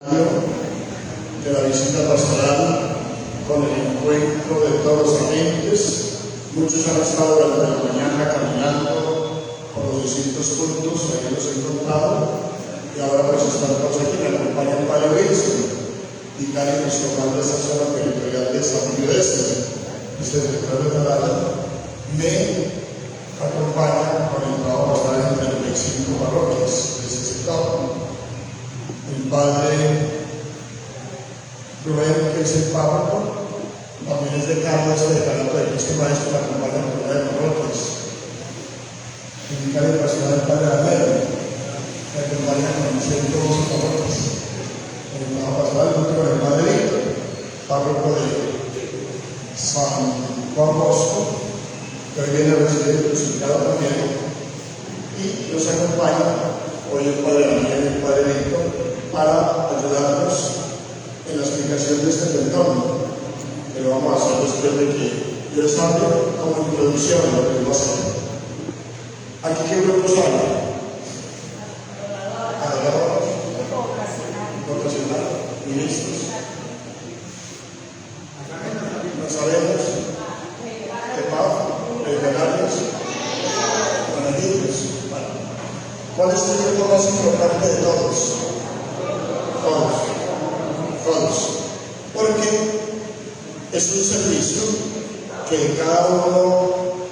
de la visita pastoral con el encuentro de todos los agentes. Muchos han estado durante la mañana caminando por los distintos puntos, ahí los he encontrado, y ahora pues están todos aquí. Me acompaña el Padre Wilson, vicario episcopal de esta zona territorial de San Miguel este secretario general, me acompaña con el trabajo pastoral en 35 parroquias de este sector. El Padre Rubén, que es el párroco, también es decano de este decanato de Cristo Maestro, que acompaña con una de parroquias. El vicario pastoral del Padre Alero, que acompaña con 112 parroquias. El trabajo pastoral junto con el Padre Víctor, párroco de San Juan Bosco, que hoy viene a recibir el crucificado también, y nos acompaña hoy el Padre Daniel y el Padre Víctor para ayudarnos en la explicación de este perdón, que lo vamos a hacer después de que yo les hable como introducción a lo que vamos a hacer. ¿Aquí qué grupos hay? Adoradores, vocacional, ministros. No sabemos. De paz, legionarios, monarquistas. ¿Cuál es el grupo más importante de todos? Todos. Porque es un servicio que cada uno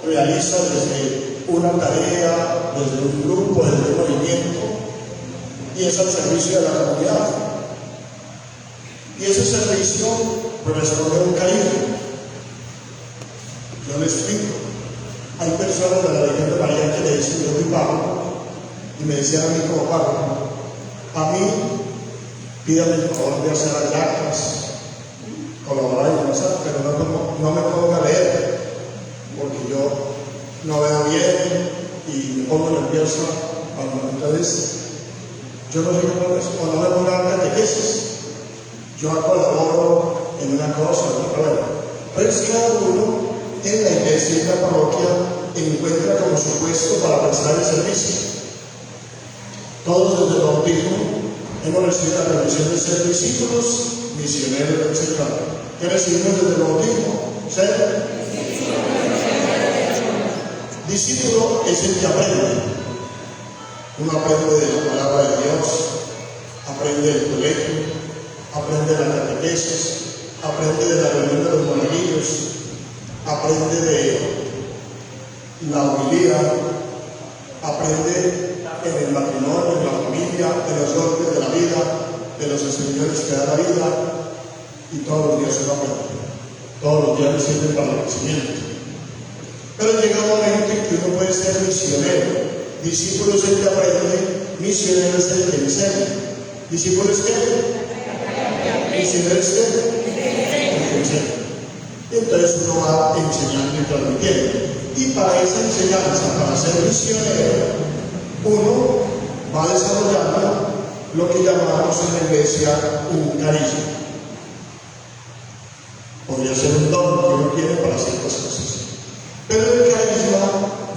realiza desde una tarea, desde un grupo, desde un movimiento, y es al servicio de la comunidad. Y ese servicio responde a un cariño. Yo le explico. Hay personas de la Virgen de María que le dicen: yo soy párroco. Y me decían a mí como párroco: a mí pídame el favor de hacer hallacas, colaborar y comenzar, pero no me ponga a leer, porque yo no veo bien y me pongo nervioso. Entonces, yo no soy capaz de eso, o no me ponga a catequesis. Yo colaboro en una cosa, en otra. Bueno, pues cada uno en la iglesia y en la parroquia encuentra como su puesto para prestar el servicio. Todos desde el bautismo hemos recibido la permisión de ser discípulos, misioneros del Señor. ¿Qué recibimos desde el bautismo? Ser discípulo es el que aprende. Uno aprende de la palabra de Dios, aprende del colegio, aprende de la catequesis, aprende de la reunión de los monaguillos, aprende de la homilía, aprende en el matrimonio, en la familia, de los golpes de la vida, de los exteriores que da la vida, y todos los días uno aprende. Todos los días nos sirven para el crecimiento. Pero llega un momento en que uno puede ser misionero. Discípulo es el que aprende, misionero es el que enseña. ¿Discípulo es qué? Misionero es qué? El que enseña. Y entonces uno va enseñando y transmitiendo. Y para esa enseñanza, para ser misionero, uno va desarrollando lo que llamamos en la iglesia un carisma. Podría ser un don que uno tiene para ciertas cosas. Pero el carisma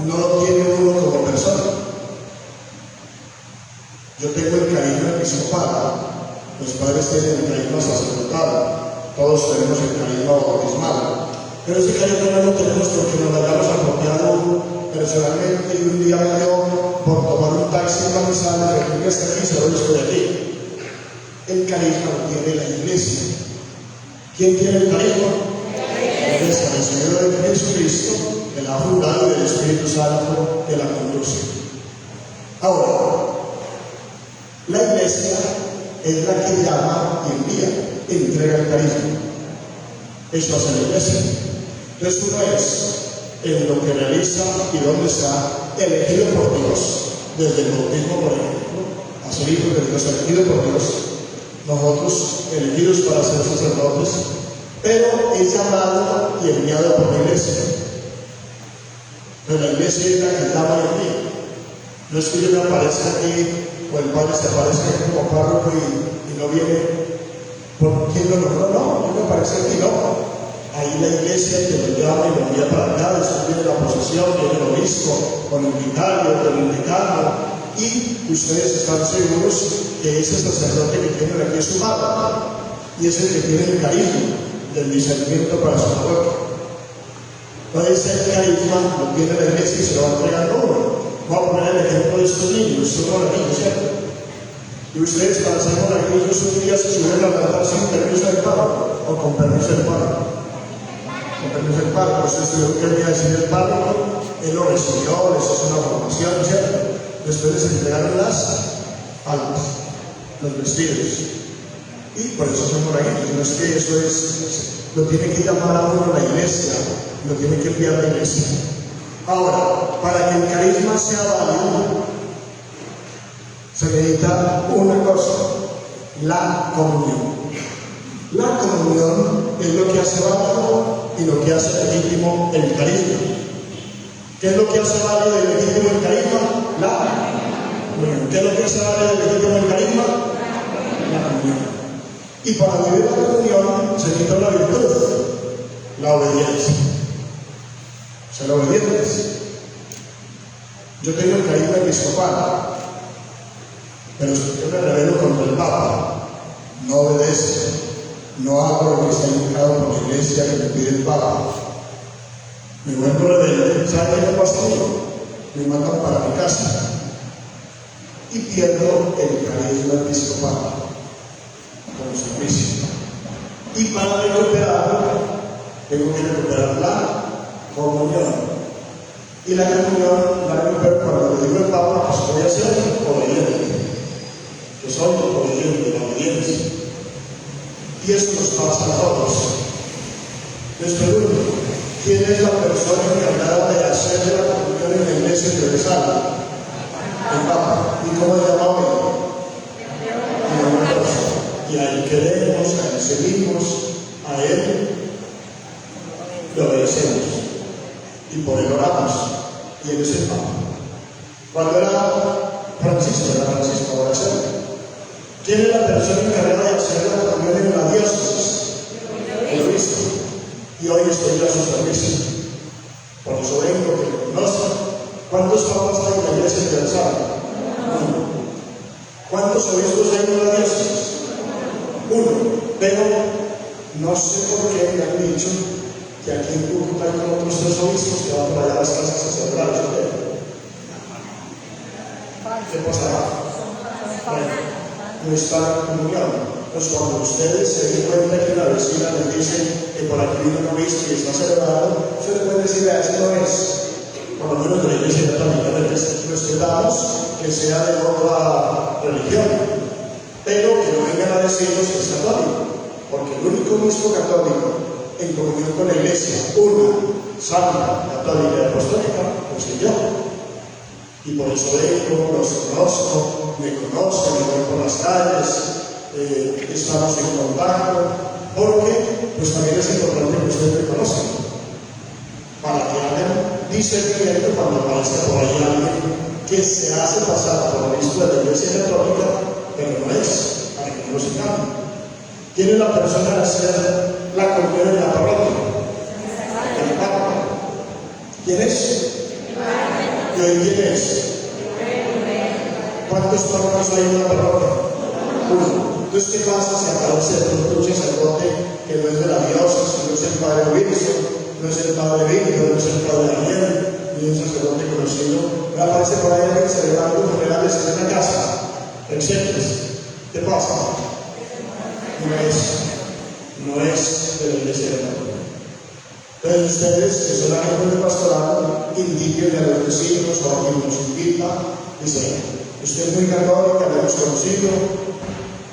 no lo tiene uno como persona. Yo tengo el carisma episcopal, los padres tienen el carisma sacerdotal, todos tenemos el carisma bautismal. Pero ese carisma no lo tenemos porque nos lo hayamos apropiado personalmente, y un día me dio por tomar un taxi en Manizales, de aquí hasta aquí, solo estoy aquí. El carisma lo tiene la iglesia. ¿Quién tiene el carisma? La iglesia, el Señor de Jesucristo, que la ha fundado, y del Espíritu Santo que la conduce. Ahora, la iglesia es la que llama y envía, entrega el carisma. Eso hace la iglesia. Entonces uno es en lo que realiza y donde está elegido por Dios, desde el bautismo, por ejemplo, a ser hijos de Dios, elegido por Dios, nosotros elegidos para ser sacerdotes, pero es llamado y enviado por la iglesia. Pero la iglesia es la que llama y envía. No es que yo me aparezca aquí, o el padre se aparezca aquí como párroco y no viene por quién lo nombró. No, yo me aparezco aquí, no. Ahí la iglesia que lo llama y lo envía para allá. Después viene la procesión, viene el obispo, con el vicario, con el decano, y ustedes están seguros que ese sacerdote que tienen aquí es su padre y es el que tiene el carisma del discernimiento para su parroquia. Entonces ese carisma lo tiene la iglesia y se lo va a entregar a uno. Voy a poner el ejemplo de estos niños, son monaguillos, ¿cierto? Y ustedes para ser monaguillos un día se suben al altar sin permiso del párroco o con permiso del párroco. Con permiso del párroco, ustedes tuvieron que venir a decir el párroco, él lo recibió, les hizo una formación, ¿cierto? Después les entregaron las almas, los vestidos. Y por eso son monaguillos, no es que eso lo tiene que llamar a uno la iglesia, lo tiene que enviar la iglesia. Ahora, para que el carisma sea válido, se necesita una cosa, la comunión. La comunión es lo que hace válido y lo que hace legítimo el carisma. ¿Qué es lo que hace válido y legítimo el carisma? La comunión. ¿Qué es lo que hace válido y legítimo el carisma? La comunión. Y para vivir la comunión se necesita una virtud, la obediencia. Ser obedientes. Yo tengo el carisma episcopal, pero yo me rebelo contra el Papa, no obedezco, no hago lo que está indicado por la iglesia que me pide el Papa. Me vuelvo rebelde, ¿sabe qué me pasa a mí? Me mandan para mi casa y pierdo el carisma episcopal como servicio. Y para recuperarlo, tengo que recuperar la comunión. Y la comunión la recupero cuando le digo al Papa, pues voy a ser obediente. Que soy obediente, la obediencia. Y esto nos pasa a todos. Les pregunto, ¿quién es la persona encargada de hacer la comunión en la iglesia universal? El Papa. ¿Y cómo se llama hoy? Y a él queremos, a él seguimos, a él le obedecemos. Y por él oramos. Y él es el Papa. Cuando era Francisco oración. ¿Quién es la persona encargada de hacer la comunión en la diócesis? El obispo. Y hoy estoy a su servicio. Por eso vengo que lo conozcan. ¿Cuántos papas hay en la iglesia universal? Uno. ¿Cuántos obispos hay en la diócesis? Uno. Pero no sé por qué me han dicho que aquí en Cúcuta hay con otros 3 obispos que van por allá a las casas sacerdotes. ¿Qué pasará? Bueno, no está en comunión. Pues cuando ustedes se den cuenta que la vecina les dice que por aquí viene un obispo y está celebrando, ustedes pueden decir, eso no es. Por lo menos de la iglesia católica, respetamos que sea de otra religión, pero que no vengan a decirnos que es católico, porque el único obispo católico en comunión con la iglesia, una, santa, católica y apostólica, pues soy yo. Y por eso vengo, los conozco, me conocen, me voy por las calles, estamos en contacto, porque pues también es importante que ustedes me conozcan, para que hagan discernimiento cuando aparezca por ahí alguien que se hace pasar por obispo de la iglesia católica, pero no es, para que no se cambie. ¿Quién es la persona de hacer la comunión en la parroquia? El Papa. ¿Quién es? ¿Y hoy quién es? ¿Cuántos papas hay en la parroquia? Uno. Entonces, ¿qué pasa si aparece de pronto un sacerdote que no es de la diócesis, no es el padre Wilson, no es el padre Víctor, no es el padre Daniel, ni un sacerdote conocido? Me aparece por ahí alguien celebrando funerales en una casa, etcétera. ¿Qué pasa? No es de la iglesia de la parroquia. Entonces ustedes, que son agentes de pastoral, indíquenle a los vecinos o a quien nos invita, dicen, usted es muy católica, la hemos conocido,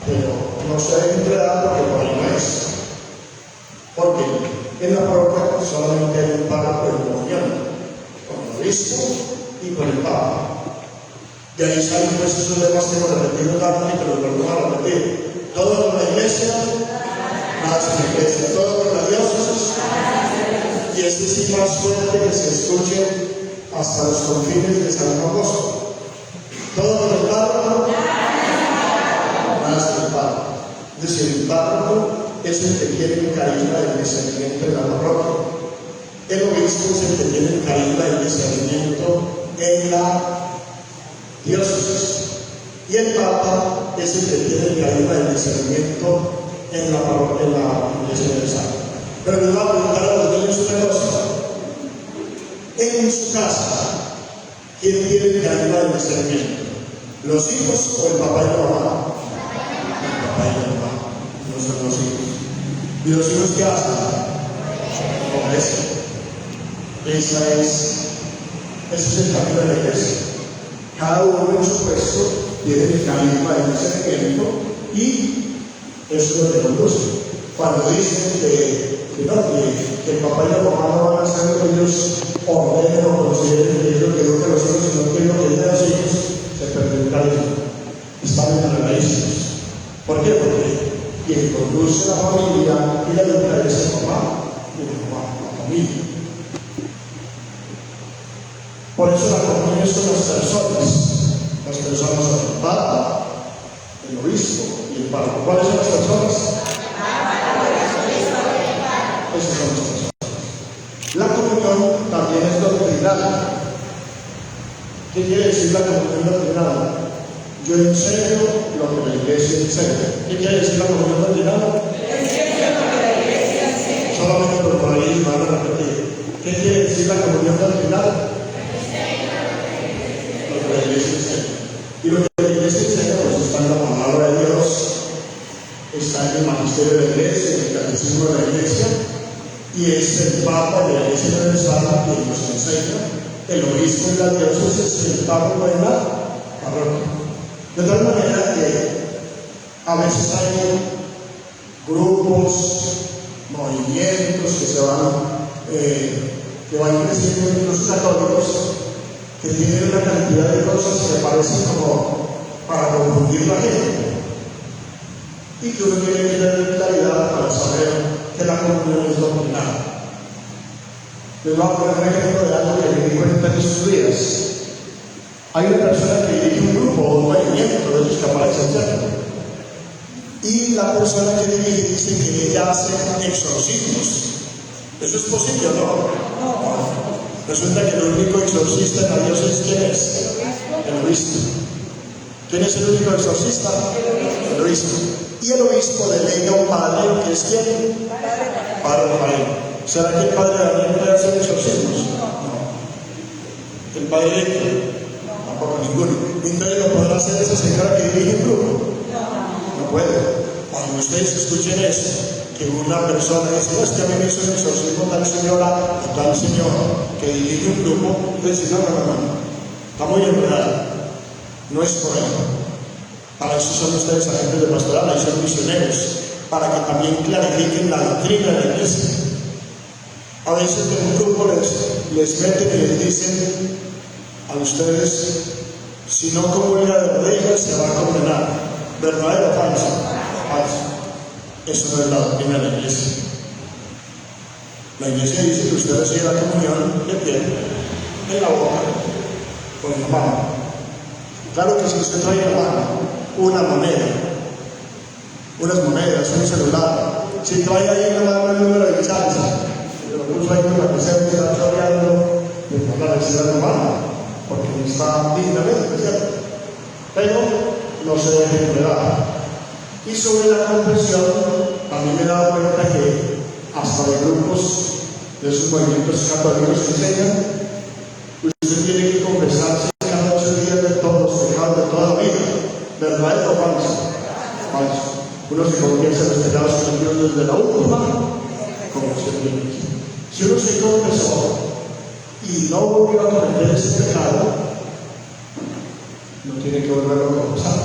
pero no se debe entregar porque por ahí no es. Porque en la parroquia solamente hay un párroco en comunión, con el obispo y con el papa. De ahí salen pues esos demás que hemos repetido tanto y que los volvemos a repetir. Todo con la iglesia, nada sin la iglesia, todo con la diócesis. Y este sí más fuerte que se escuche hasta los confines de San Agosto. Todo con el párroco, nada sin el párroco. Es decir, el párroco es el que tiene el carisma del discernimiento en la parroquia. El obispo es el que tiene el carisma del discernimiento en la diócesis. Y el Papa es el que tiene el carisma del discernimiento en la Iglesia Universal. Pero les voy a preguntar a los niños una cosa. En su casa, ¿quién tiene el carisma del discernimiento? ¿Los hijos o el papá y la mamá? El papá y la mamá, no son los hijos. ¿Y los hijos qué hacen? Obedecen. Ese es el camino de la iglesia. Cada uno en su puesto tiene el carisma del discernimiento y eso lo reconduce. Cuando dicen que el papá y la mamá no van a hacer lo que ellos ordenen o consideren que es lo que educa a los hijos, sino que es lo que dicen a los hijos, se perdió el carisma. Están en las raíces. ¿Por qué? Porque quien conduce la familia y la educa es el papá y la mamá, la familia. Por eso la comunión son las personas. Las personas son el Papa, el obispo y el párroco. ¿Cuáles son las personas? Esas son las personas. La comunión también es doctrinal. ¿Qué quiere decir la comunión doctrinal? Yo enseño lo que la iglesia enseña. ¿Qué quiere decir la comunión doctrinal? Solamente por ahí van a repetir. ¿Qué quiere decir la comunión doctrinal? La iglesia enseña. Y lo que la iglesia enseña pues está en la palabra de Dios, está en el magisterio de la iglesia, en el catecismo de la iglesia, y es el Papa de la Iglesia Universal quien nos enseña. El obispo de la diócesis es el párroco de la parroquia. De tal manera que a veces hay grupos, movimientos que van creciendo en los católicos, que tienen una cantidad de cosas que parecen como para confundir la gente, y que uno tiene que tener claridad para saber que la comunión es doctrinal. Les voy a poner un ejemplo de algo que me di cuenta en estos días. Hay una persona que dirige un grupo o un movimiento de esos que aparecen cerca, y la persona que dirige dice que ella hace exorcismos. ¿Eso es posible o no? Resulta que el único exorcista en la diócesis, ¿quién es? El obispo. ¿Quién es el único exorcista? El obispo. Y el obispo delega un padre, que es ¿quién? Padre Rafael. ¿Será que el padre Daniel puede hacer exorcismos? No. ¿El padre Héctor? Tampoco ninguno. ¿Entonces lo podrá hacer esa señora que dirige un grupo? No puede. Cuando ustedes escuchen eso, que una persona dice, no, es que a mí me hizo un exorcismo tal señora o tal señor que dirige un grupo, entonces no, está muy enredado. No es por ahí. Para eso son ustedes agentes de pastoral, y son misioneros, para que también clarifiquen la doctrina de la iglesia. A veces en un grupo les meten y les dicen a ustedes, si no comulga de rodillas se va a condenar. ¿Verdadero o falso? Falso. Eso no es la doctrina de la iglesia. La iglesia dice que usted recibe la comunión de pie, en la boca o en la mano. Claro que si usted trae en la mano una moneda, unas monedas, un celular, si trae ahí en la mano el número de licencia, lo puso ahí en la presente y está choreando, pues no la recibe en la mano, porque no está dignamente, ¿cierto? Pero no se deje enredar. Y sobre la confesión, también me he dado cuenta que hasta de grupos de esos movimientos católicos que enseñan, usted tiene que confesarse cada 8 días de todos los pecados de toda la vida. ¿Verdadero o falso? Falso. Uno se confiesa en los pecados cometidos desde la última confesión bíblica. Si uno se confesó y no volvió a cometer ese pecado, no tiene que volverlo a confesar.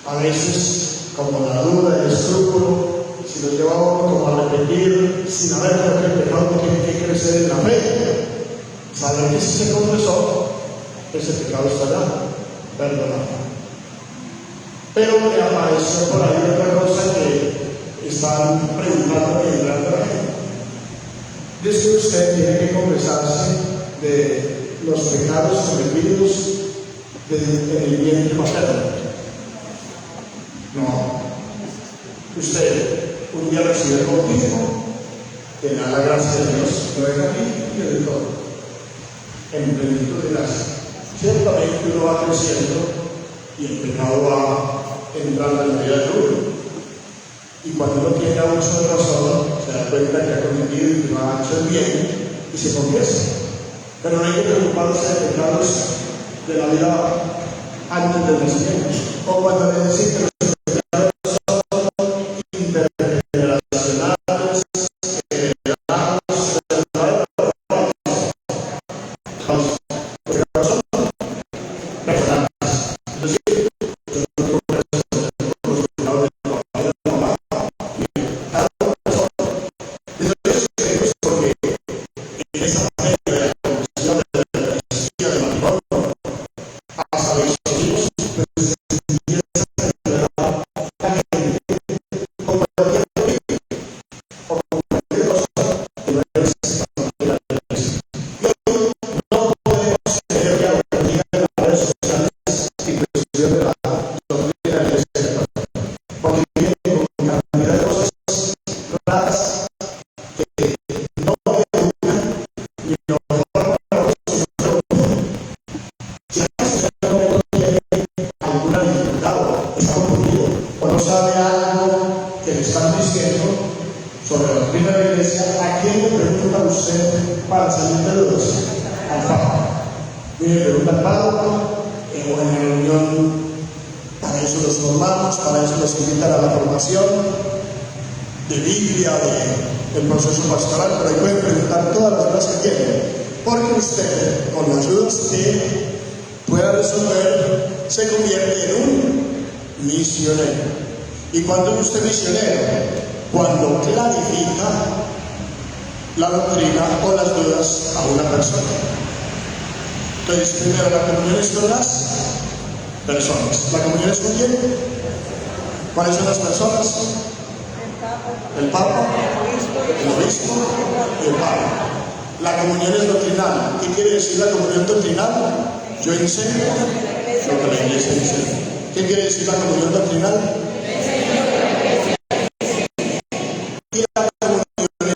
A veces, como la duda, el escrúpulo, si lo lleva a uno como a repetir sin haber cometido el pecado, tiene que crecer en la fe. Saber que si se confesó, ese pecado estará perdonado. Pero me apareció por ahí otra cosa que están preguntando y entrando a la gente. Dice que usted tiene que confesarse de los pecados cometidos en el vientre materno. No. Usted un día recibe el bautismo, que da la gracia de Dios, lo deja aquí y le doy todo. En plenitud de gracia. ciertamente uno va creciendo y el pecado va entrando en la vida de uno. Y cuando uno tiene abuso de razón, se da cuenta que ha cometido y que no ha hecho el bien y se confiesa. Pero no hay que preocuparse de pecados de la vida antes del nacimiento. O cuando necesite los pecados son intergeneracionales, heredados de la sabe algo que le están diciendo sobre la doctrina de la iglesia, ¿a quién le pregunta usted para salir de dudas? Al Papa. Y le pregunta al Papa, o en la reunión, para eso los formamos, para eso los invitan a la formación de Biblia, del proceso pastoral, pero ahí pueden preguntar todas las dudas que tienen, porque usted, con las dudas que pueda resolver, se convierte en un misionero. ¿Y cuándo es usted misionero? Cuando clarifica la doctrina o las dudas a una persona. Entonces, primero, la comunión es con las personas. ¿La comunión es con quién? ¿Cuáles son las personas? El Papa, el Obispo y el Papa. La comunión es doctrinal. ¿Qué quiere decir la comunión doctrinal? Yo enseño lo que la iglesia enseña. ¿Qué quiere decir la comunión doctrinal? Y la comunión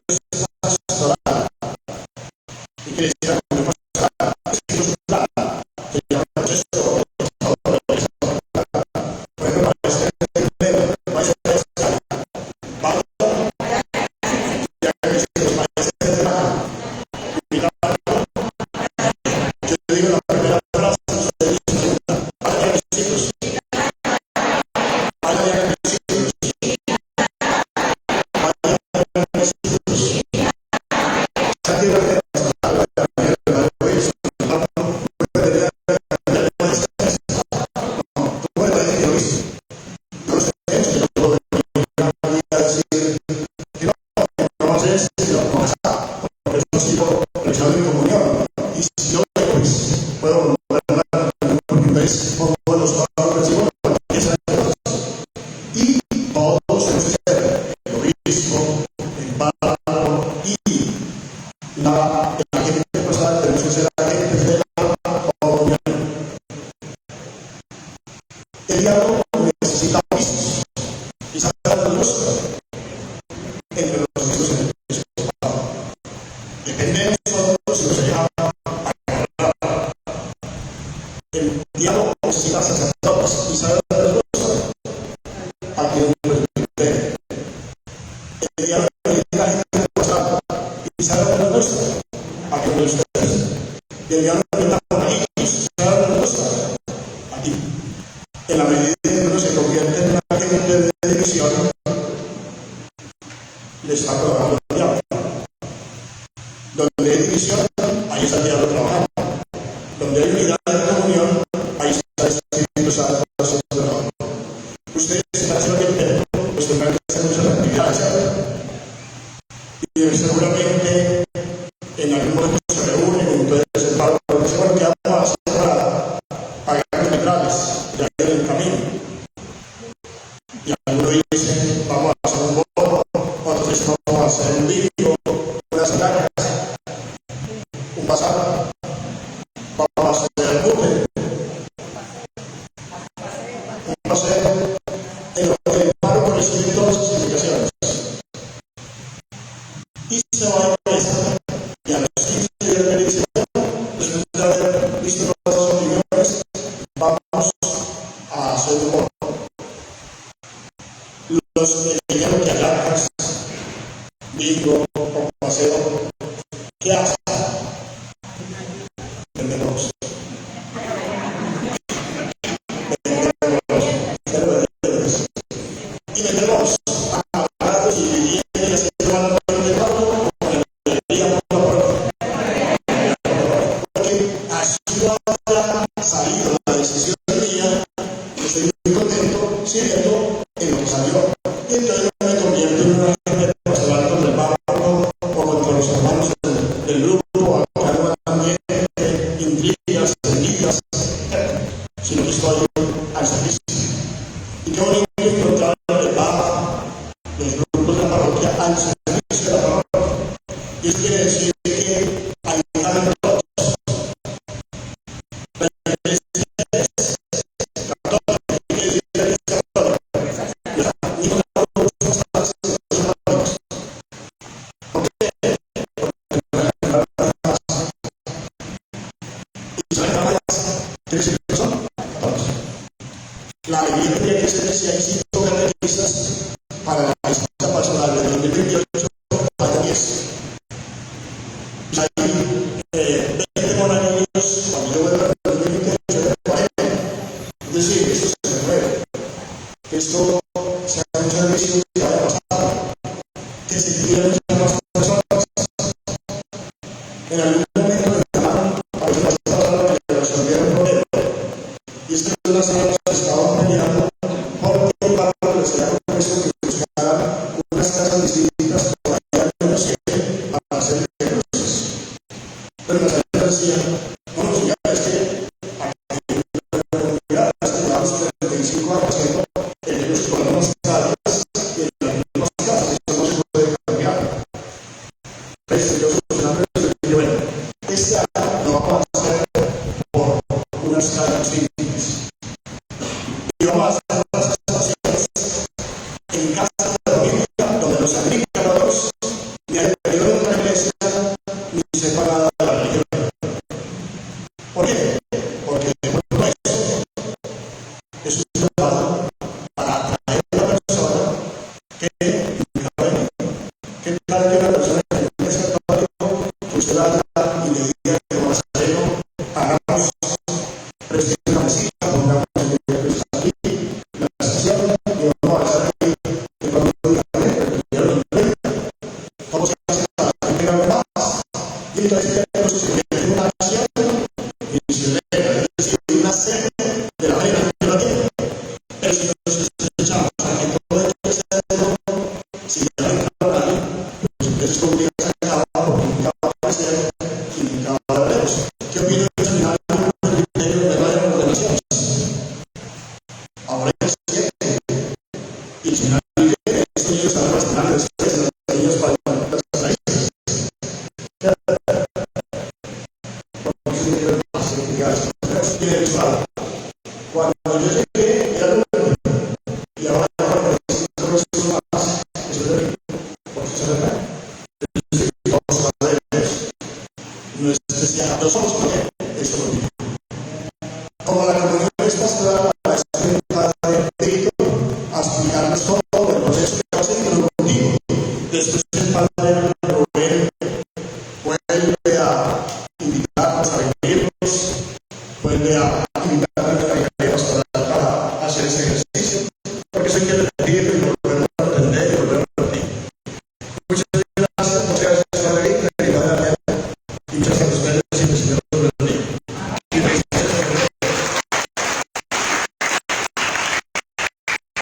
es pastoral. ¿Qué quiere decir la comunión pastoral? Es un plan que lleva un proceso en la medida en que uno se convierte en un agente de división, le está trabajando el diablo. Donde hay división, ahí está el diablo trabajando. Donde hay unidad de comunión, ahí está el Espíritu Santo trabajando. Ustedes están haciendo el templo, pues tendrán que hacer muchas actividades, y seguramente en algún momento se reúnen, entonces el Pablo dice, bueno, ¿qué vamos a hacer para pagar los vitrales? Ya en el camino. Y algunos dicen, vamos a hacer un bono, otros dicen, vamos a hacer un vídeo, unas placas, un pasado, vamos a hacer el bote, un paseo, en lo que el Pablo recibe todas sus indicaciones. Y se va a la mesa, y a los 15 días de bendición, después de haber visto toda su opinión, nos enseñaron que hallacas, bingo o paseo, ¿qué hace? Vendemos. Y vendemos aparatos y viviendas que se van a poner de pago con la librería por la puerta. Porque así no ha salido la decisión mía, estoy muy contento siguiendo en lo que salió. Y entonces me convierto en una gente pastoral con el párroco o con los hermanos del grupo, acá también intrigas, envidias, sino que estoy al servicio. Y qué bonito encontrar el Papa, los grupos de la parroquia al servicio de la parroquia. Y eso quiere decir que hay cambio todos. La iglesia es católica, quiere decir que es católica. Y no católicos católicos. ¿Por qué? Y saben más, quiere decir que son católicos. La alegría tendría que ser que si hay 5 catequistas para la visita pastoral de 2028 hasta 10. Y hay 20 monaguillos, cuando yo vuelva en 2028, 40. Es decir, esto se renueve. Que esto sea un servicio que vaya pasando. Que se quieran más personas. En algún momento me llamaron a los pastores que resolvieron el problema. Y es que las señoras estaban peleando porque el Papa les había propuesto que buscaran unas casas distintas por allá en los que para hacer el proceso. Pero las señoras decían, bueno, ya es que aquí en la comunidad llevamos 35 años haciendo ellos con unas casas y en las mismas casas, eso no se puede cambiar. Entonces yo solucionando eso y yo, bueno, este año lo vamos a hacer por unas casas distintas. Y vamos a hacer las estaciones en casa de la familia, donde los agricultores ni al interior de una iglesia ni separada de la religión. ¿Por qué? Porque bueno, eso es un trabajo para atraer a una persona que nunca ven. ¿Qué tal que una persona que no es católico, que usted la y le diga que va a ser hagamos presente una mesita, pongamos el día aquí, la estación, y vamos a estar aquí económicamente, vamos a hacer la primera más, y entonces tenemos una acción y se lee, es decir, una serie de la manera que la tiene. Pero si nos echamos a que todo esto esté haciendo, si ya no entra nadie, pues entonces podría ser acabado, nunca va a aparecer y nunca va a veremos. ¿Qué opino al final del criterio de verdadera ordenación? Ahora es 7. Y al final dice, estos niños están bastante después, los niños para las raíces. Tiene visual. Cuando yo llegué, era número y ahora es más. Eso es de por eso se ve. Vamos a ver eso. No es especial. No somos porque esto lo digo. Como la comunión es pastoral, para esta de Cristo, a explicarnos todo el proceso que va a seguir contigo. Después el Padre Rubén vuelve a invitarnos a reunirnos, vuelve a